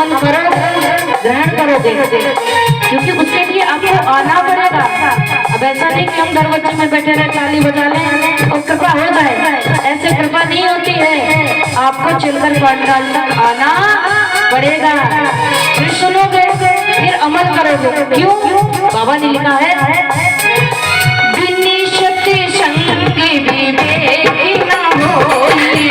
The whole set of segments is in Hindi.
अमल करो, ग्रहण करोगे, क्योंकि उसके लिए आपको आना पड़ेगा। अब ऐसा नहीं कि हम दरवाजे में बैठे रहे, ताली बजा लें और कृपा हो जाए, ऐसे कृपा नहीं होती है। आपको चलकर पांडाल तक आना पड़ेगा, फिर सुनोगे, फिर अमल करोगे। क्यों? बाबा ने लिखा है, विनिशति संग विवेक न होई,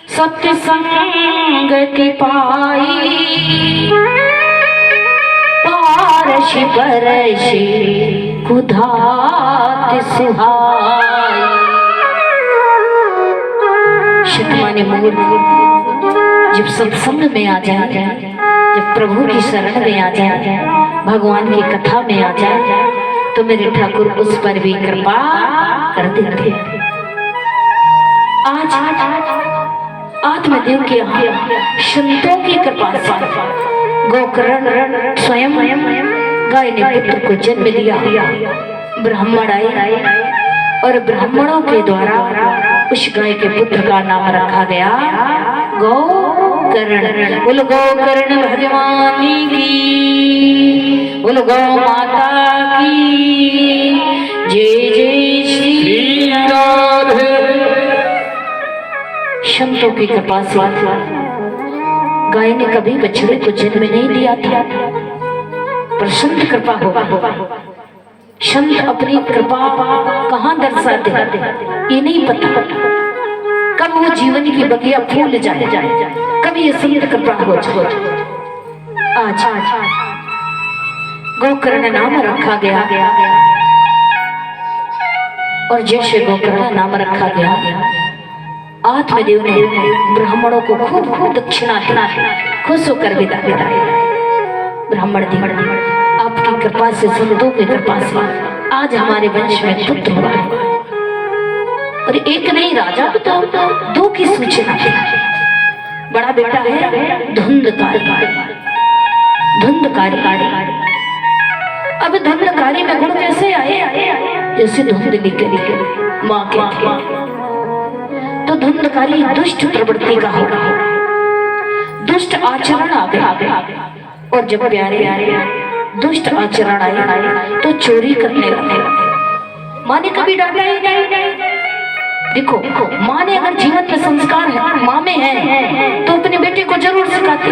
सत्य संगति पाई, पारसी परसी कुधात सुहाई। शतमाने मूर्ख जब सत्संग में आ जाए, जब प्रभु की शरण में आ जाए, भगवान की कथा में आ जाए, तो मेरे ठाकुर उस पर भी कृपा कर देते हैं। आज आत्मदेव के संतों की कृपा से गोकर्ण स्वयं गाय ने पुत्र को जन्म दिया। ब्राह्मण आए और ब्राह्मणों के द्वारा उस गाय के पुत्र का नाम रखा गया गोकर्ण। बोल गोकर्ण भगवान की, बोल गौ माता की जय जय श्री राधे। संतों की कृपा से गाय ने कभी बछड़े को जन्म नहीं दिया था, पर संत कृपा होगा। संत अपनी कृपा कहाँ दर्शाते ये नहीं पता, कब वो जीवन की बगिया फूल जाए, कभी ये संत कृपा हो जाए। आज गोकर्ण नाम रखा गया, और जैसे गोकर्ण नाम रखा गया, आत्मदेव ने ब्राह्मणों को खूब खूब दक्षिणा खुश होकर विदा कराया। ब्राह्मण देव आपकी कृपा से, संतों की कृपा से आज हमारे वंश में पुत्र हुआ है। और एक नहीं, राजा को तो दो की सूचना है। बड़ा बेटा है धुंधकारी। अब धुंधकारी में गुण कैसे आए? जैसे धुंधली के माँ के थे, तो धुंधकारी दुष्ट प्रवृत्ति का होगा, दुष्ट आचरण आ गया। और जब प्यारे दुष्ट आचरण आए तो चोरी करने लगे। माँ ने कभी डांटा ही नहीं। देखो, माँ ने अगर जीवन में संस्कार है, माँ में है, तो अपने बेटे को जरूर सिखाती।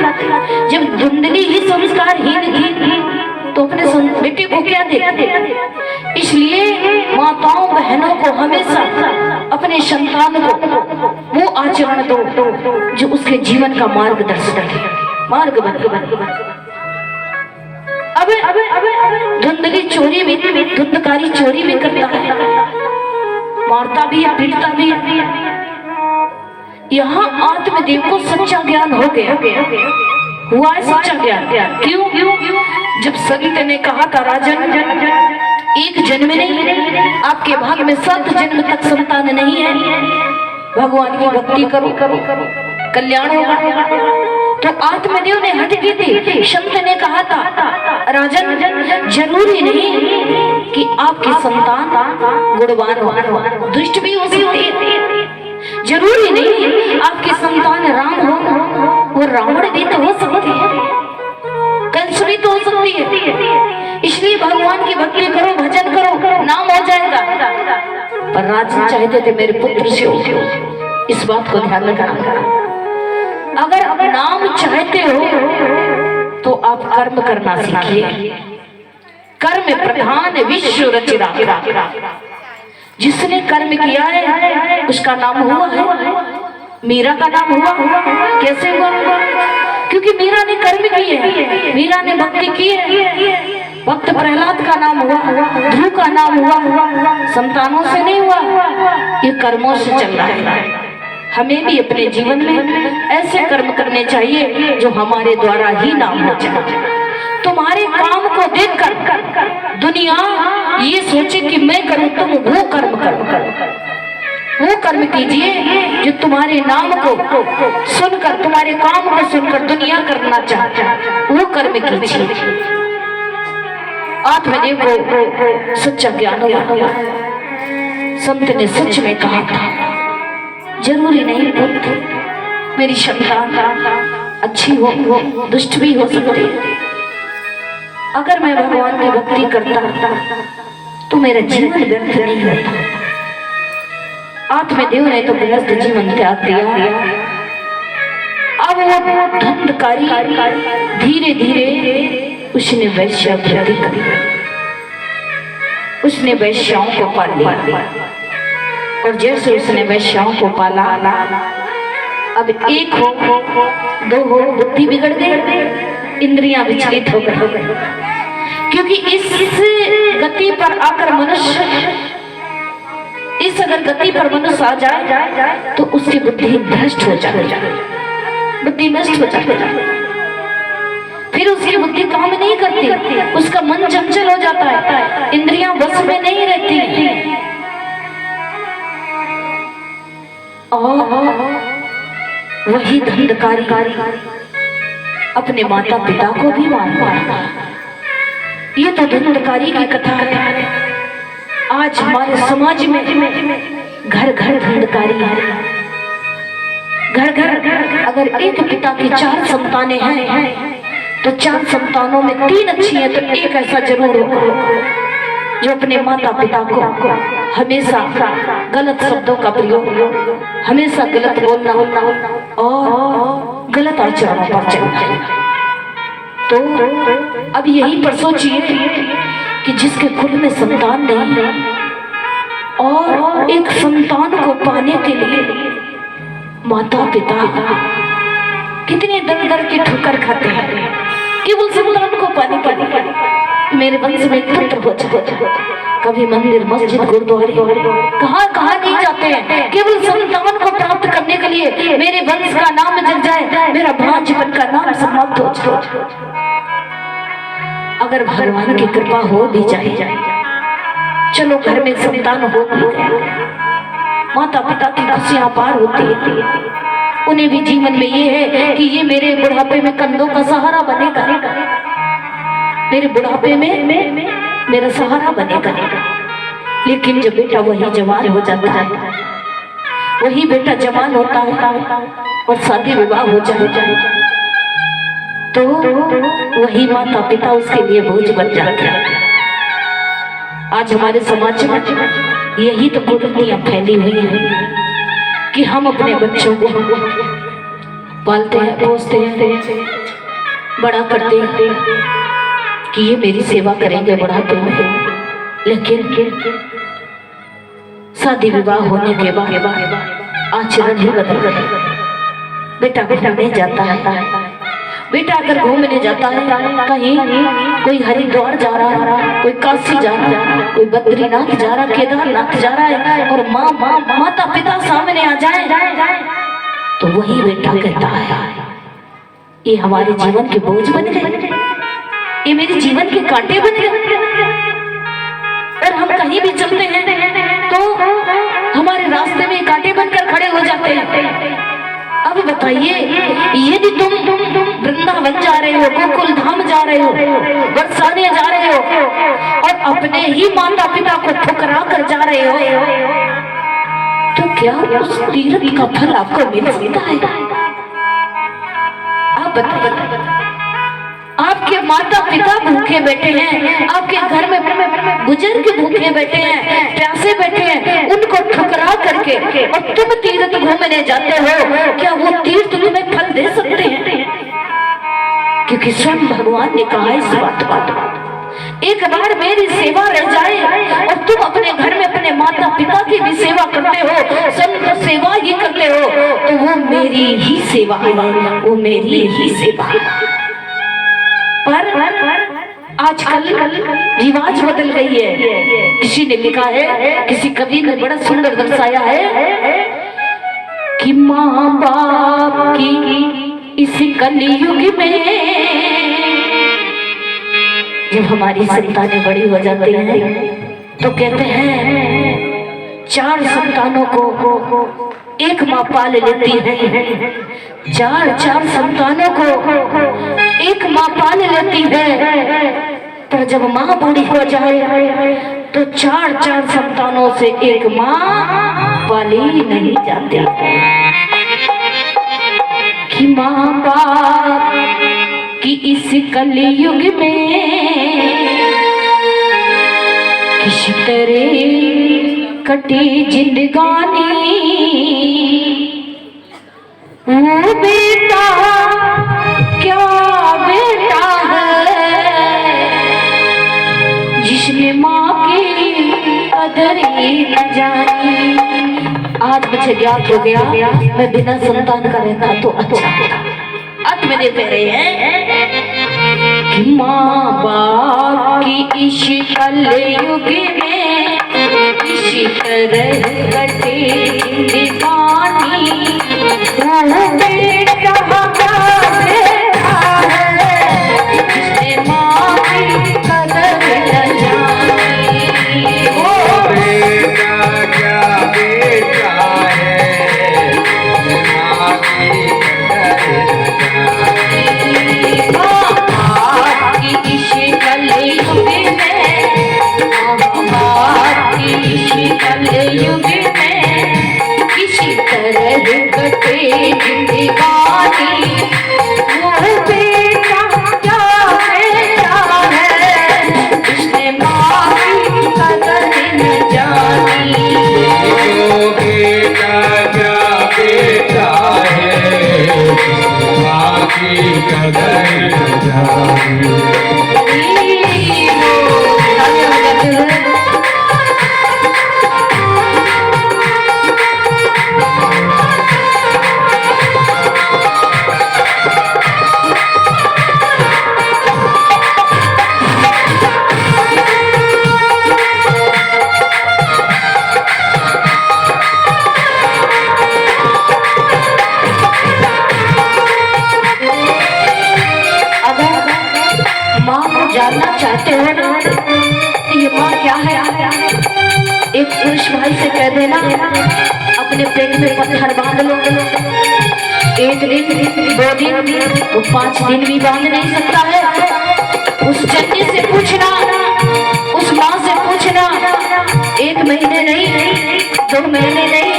जब धुंधली ही संस्कारहीन थी तो अपने बेटे को क्या देती? इसलिए माताओं बहनों को हमेशा अपने संतान को वो आचरण दो जो उसके जीवन का मार्गदर्शन है, मार्ग बन। अब धुंधली चोरी भी, धुंधकारी चोरी भी करता है, मारता भी है, पीटता भी है। यहाँ आत्मदेव को सच्चा ज्ञान हो गया, हुआ है सच्चा ज्ञान। क्यों? जब सरित ने कहा था, राजन एक जन्म नहीं, आपके भाग में 7 जन्म तक संतान नहीं है, भगवान की भक्ति करो, कल्याण होगा। तो आत्मदेव ने हट की थी। संत ने कहा था, राजन जरूरी नहीं कि आपकी संतान गुणवान हो, दुष्ट भी हो सकती है। जरूरी नहीं आपकी संतान राम हो, वो रावण भी तो हो सकती है, कंसुरी तो हो सकती है। इसलिए भगवान की भक्ति करो, भजन करो, नाम हो जाएगा। पर राजन चाहते थे मेरे पुत्र से हो, इस बात को ध्यान रखना। अगर आप नाम चाहते हो तो आप कर्म करना सीखिए। कर्म प्रधान विश्व रचिरा। जिसने कर्म किया है उसका नाम हुआ है। मीरा का नाम हुआ। कैसे हुआ? क्योंकि मीरा ने कर्म किए, मीरा ने भक्ति की है। भक्त प्रहलाद का नाम हुआ, ध्रुव का नाम हुआ, संतानों से नहीं हुआ, ये कर्मों से चल रहा है। हमें भी अपने जीवन में ऐसे कर्म करने चाहिए जो हमारे द्वारा ही नाम हो जाए। तुम्हारे काम को देखकर दुनिया ये सोचे कि मैं करूं, तुम वो कर्म करो। वो कर्म कीजिए जो तुम्हारे नाम को सुनकर, तुम्हारे काम को सुनकर दुनिया करना चाहता है, वो कर्म कीजिए। आत्मदेव को सच्चा ज्ञान हुआ। संत ने सच में कहा था, जरूरी नहीं पुत्र मेरी संतान अच्छी हो, दुष्ट भी हो सकती है। अगर मैं भगवान की भक्ति करता तो मेरा जीवन व्यर्थ नहीं होता। आत्मदेव ने तो गृहस्थ जीवन त्याग दिया। अब वो धंधकारी धीरे धीरे उसने वैश्यावृत्ति करी, उसने वैश्याओं को पाल लिया। और जैसे उसने वैश्याओं को पाला, अब एक हो, दो हो, बुद्धि बिगड़ गई, इंद्रियां विचलित हो गई। क्योंकि इस गति पर आकर मनुष्य, इस अगर गति पर मनुष्य आ जाए तो उसकी बुद्धि भ्रष्ट हो जाए, बुद्धि नष्ट हो जाए। फिर उसकी बुद्धि काम नहीं करती, उसका मन चंचल हो जाता है, इंद्रियां बस में नहीं रहती। और वही धंधकारी अपने माता पिता को भी मारता। ये तो धंधकारी की कथा है। आज हमारे समाज में घर घर धंधकारी है। घर घर अगर एक पिता की 4 संतानें हैं तो 4 संतानों में 3 अच्छी हैं, तो एक ऐसा जरूर होगा जो अपने माता पिता को हमेशा गलत शब्दों का प्रयोग, हमेशा गलत बोलना और गलत आचरणों पर चलना। तो अब यही पर सोचिए कि जिसके कुल में संतान नहीं है और एक संतान को पाने के लिए माता पिता कितने दर दर की ठोकर खाते हैं केवल संतान को पाने के लिए। मेरे वंश में पुत्र हो जाए, कभी मंदिर मस्जिद गुरुद्वारे कहाँ कहाँ नहीं जाते हैं केवल संतान को प्राप्त करने के लिए। मेरे वंश का नाम जग जाए, मेरा भांजपन का नाम समाप्त हो जाए। अगर भगवान की कृपा हो भी जाए, चलो घर में संतान हो भी गया, माता पिता की खुशियां पार होती है। उन्हें भी जीवन में ये है कि ये मेरे बुढ़ापे में कंधों का सहारा बनेगा, मेरे बुढ़ापे में मेरा सहारा बनेगा। लेकिन जब बेटा वही जवान हो जाता है, वही बेटा जवान होता है और शादी विवाह हो जाए तो वही माता पिता उसके लिए बोझ बन जाते हैं। आज हमारे समाज में यही तो कुरीतियां फैली हुई है कि हम अपने बच्चों को पालते हैं, पोसते हैं, बड़ा करते हैं कि ये मेरी सेवा करेंगे बुढ़ापे में। लेकिन शादी विवाह होने के बाद आचरण ही बदल गए। बेटा घूमने जाता है, बेटा अगर घूमने जाता है कहीं, कोई हरिद्वार जा रहा है, कोई काशी जा रहा है, कोई बद्रीनाथ जा रहा है, केदारनाथ जा रहा है, और माता पिता सामने आ जाए तो वही बेटा कहता है ये हमारे जीवन के बोझ बन गए, ये मेरे जीवन के कांटे बन गए। और हम कहीं भी चलते हैं तो हमारे रास्ते में कांटे बनकर खड़े हो जाते हैं। अब बताइए, यदि तुम वृंदावन जा रहे हो, गोकुल धाम जा रहे हो, बरसाने जा रहे हो और अपने ही माता पिता को ठुकरा कर जा रहे हो, तो क्या उस तीर्थ का फल आपको मिल सकता है? आप बताइए, आप आपके माता पिता भूखे बैठे हैं, आपके घर में बुजुर्ग भूखे बैठे हैं, प्यासे बैठे हैं, उनको ठुकरा करके और तुम तीर्थ घूमने जाते हो, क्या वो तीर्थ तुम्हें फल दे सकते हैं? क्योंकि स्वयं भगवान ने कहा इस बात एक बार मेरी सेवा रह जाए और तुम अपने घर में अपने माता पिता की भी सेवा करते हो, संत सेवा ही करते हो, तो वो मेरी ही सेवा है, वो मेरी ही सेवा है। पर आजकल रिवाज बदल गई है। किसी ने लिखा है, किसी कवि ने बड़ा सुंदर दर्शाया है कि माँ बाप की इस कलयुग में जब हमारी संतानें बड़ी हो जाती हैं तो कहते हैं 4 संतानों को एक माँ पाल लेती है, 4 संतानों को एक माँ पाल लेती है। पर जब माँ बूढ़ी हो जाए तो 4 संतानों से एक माँ पाली नहीं जाती। कि माँ बाप कि इस कलयुग में किसी तरह कटी जिंदगानी, वो बेटा क्या बेटा है जिसने माँ की कदर ही न जानी। आज मुझे ज्ञात हो गया मैं बिना संतान का रहता तो अच्छा होता। अब मेरे कह हैं कि माँ बाप की इस कलयुग में किसी तरह कटे जिंदगानी, वो बेटा जिसने माँ की कदर न जानी। वो बेटा क्या बेटा है माँ की कलयुग में किसी तरह कटे जिंदगानी, वो बेटा क्या बेटा है जिसने माँ की कदर न जानी। वो बेटा क्या बेटा है माँ की कदर न जानी। जानना चाहते हो ना ये माँ क्या है? एक पुरुष भाई से कह देना अपने पेट में पत्थर बांध लो। 1 दिन 2 दिन वो 5 दिन भी बांध नहीं सकता है। उस जन्नी से पूछना, उस माँ से पूछना, 1 महीने नहीं 2 महीने नहीं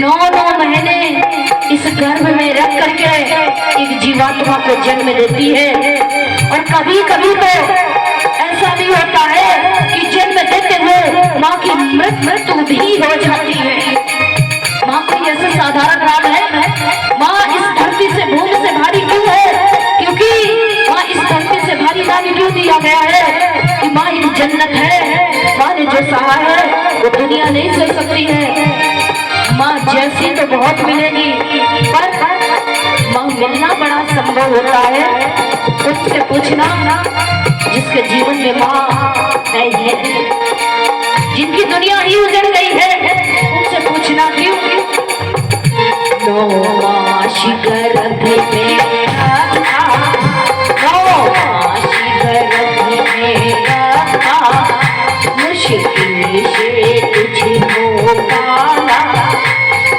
9 महीने इस गर्भ में रख करके एक जीवात्मा को जन्म देती है। और कभी कभी तो ऐसा भी होता है कि जन्म देते हुए माँ की मृत्यु भी हो जाती है। माँ कोई ऐसा साधारण नाम है? माँ इस धरती से भूमि से भारी क्यों है? क्योंकि माँ इस धरती से भारी नाम क्यों दिया गया है कि माँ एक जन्नत है। माँ ने जो सहा है वो दुनिया नहीं सह सकती है। माँ जैसी तो बहुत मिलेगी पर माँ मिलना बड़ा संभव होता है। उससे पूछना जिसके जीवन में माँ नहीं है, जिनकी दुनिया ही उजड़ गई है, उनसे पूछना क्यों? 9 मास गर्भ में 9 मास गर्भ में मुश्किल से तुझको पाला,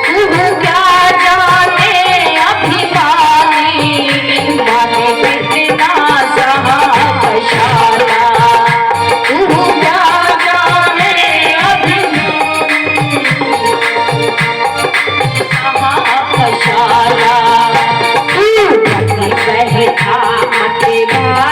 तू क्या जाने अभिमानी माने कितना सहा कशाला, तू क्या जाने अभिमानी सहा कशाला, तू बैठा तेरा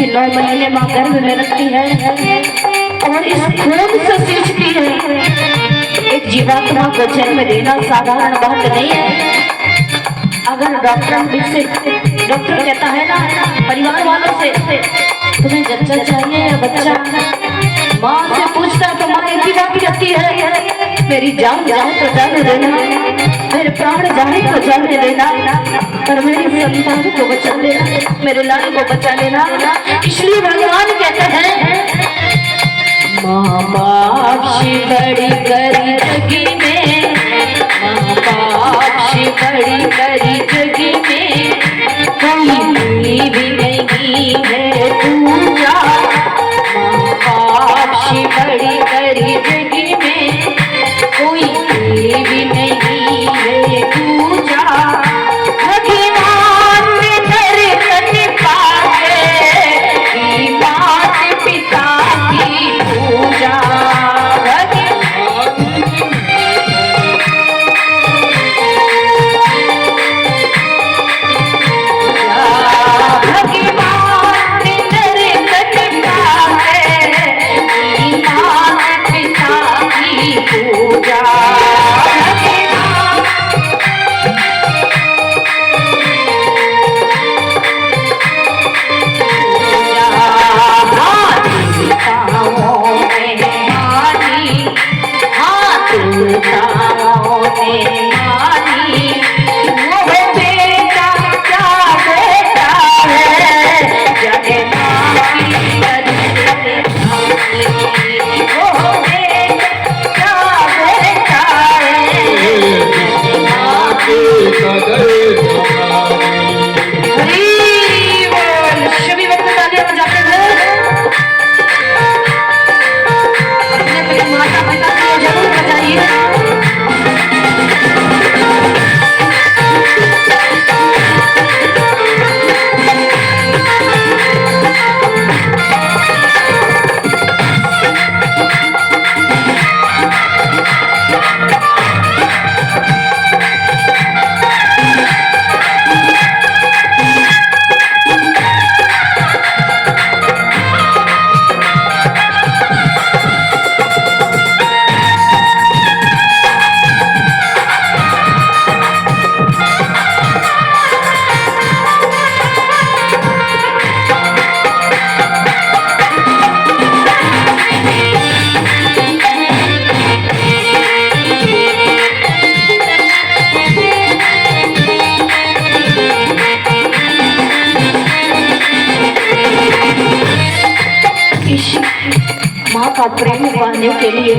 कि 9 महीने माँ गर्भ में रखती है और इस खून से सींचती है। एक जीवात्मा को जन्म देना साधारण बात नहीं है। अगर डॉक्टर कहता है ना परिवार वालों से तुम्हें बच्चा चाहिए या बच्चा, माँ से पूछता तो माँ एक ही बात कहती है, मेरी जान जाए तो जाने देना, मेरे प्राण जाए तो जाने देना, पर मेरी संतान को बचा लेना, मेरे लाल को बचा लेना। इसलिए भगवान कहते हैं माँ बाप से बड़ी करी जगी में, माँ बाप से बड़ी करी जगी में कोई भी नहीं है पूजा। माँ बाप से बड़ी करी जगी में कोई भी नहीं है पूजा। भगवान में दर्शन पाके की माता पिता की पूजा। माँ का प्रेम पाने के लिए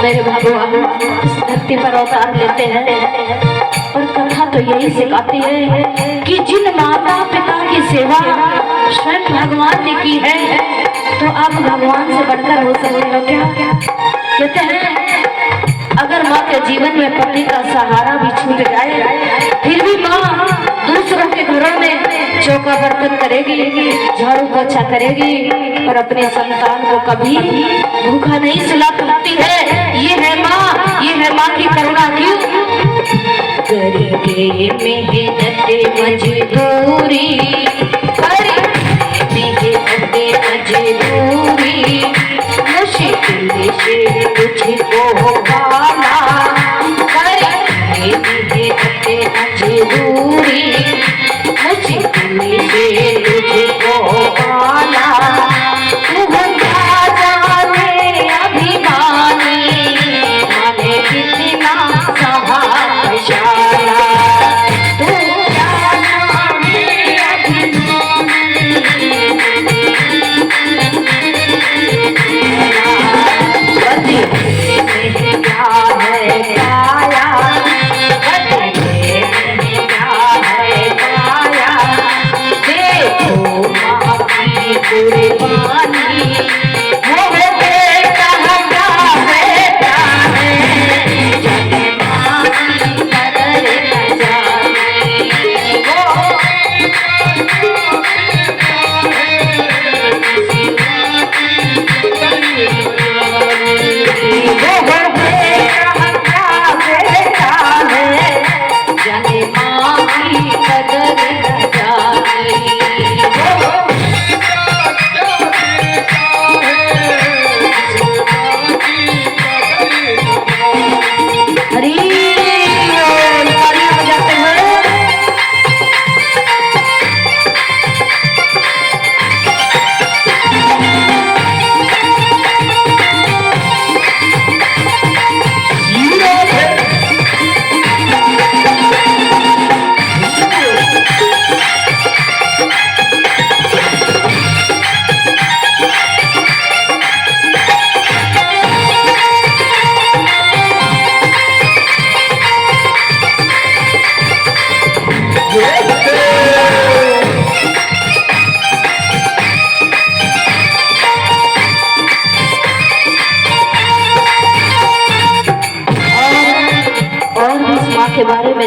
मेरे भगवान इस धरती पर अवतार लेते हैं। और कथा तो यही सिखाती है कि जिन माता पिता की सेवा स्वयं भगवान ने की है तो आप भगवान से बढ़कर हो सकते हो क्या? कहते हैं अगर माँ के जीवन में पति का सहारा भी छूट जाए फिर भी माँ दूसरों के घरों में चौका बर्तन करेगी, झाड़ू पोछा करेगी, पर अपने संतान को कभी भूखा नहीं सुला सकती है। ये है माँ की करुणा। क्यों? करके मेहनत मजदूरी, करके मजदूरी, मुश्किल से तुझको पाना, करके मेहनत मजदूरी, मुश्किल से तुझको पाना। तू जाने अभिमानी माने कितना सहायशाला, तू जाने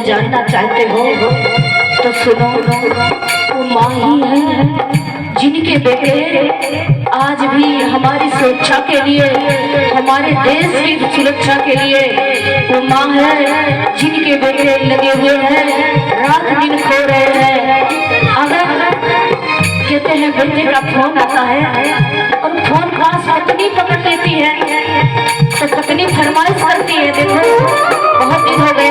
जानना चाहते हो तो सुनो, वो माँ ही है जिनके बेटे आज भी हमारी सुरक्षा के लिए, हमारे देश की सुरक्षा के लिए, वो माँ है जिनके बेटे लगे हुए हैं, रात दिन खो रहे हैं। अगर कहते हैं बेटे का फोन आता है और फोन पास पत्नी पकड़ लेती है तो पत्नी फरमाइश करती है, देखो बहुत दिन हो गए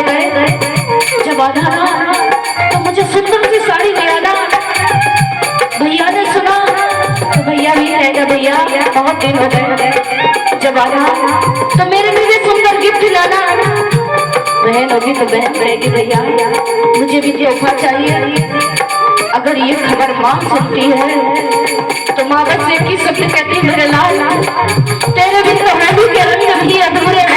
जब आधा ना तो मुझे सुंदर सी साड़ी ले आना। भैया ने सुना तो भैया भी कहेगा भैया बहुत दिन हो गए जब आना तो मेरे लिए सुंदर गिफ्ट लाना। बहन होगी तो बहन कहेगी भैया मुझे भी तोहफा चाहिए। अगर ये खबर माँ सुनती है तो माँ बस एक ही शब्द कहती है, मेरे लाल तेरे भी तो मैं भी के रंग भी अधूरे हैं।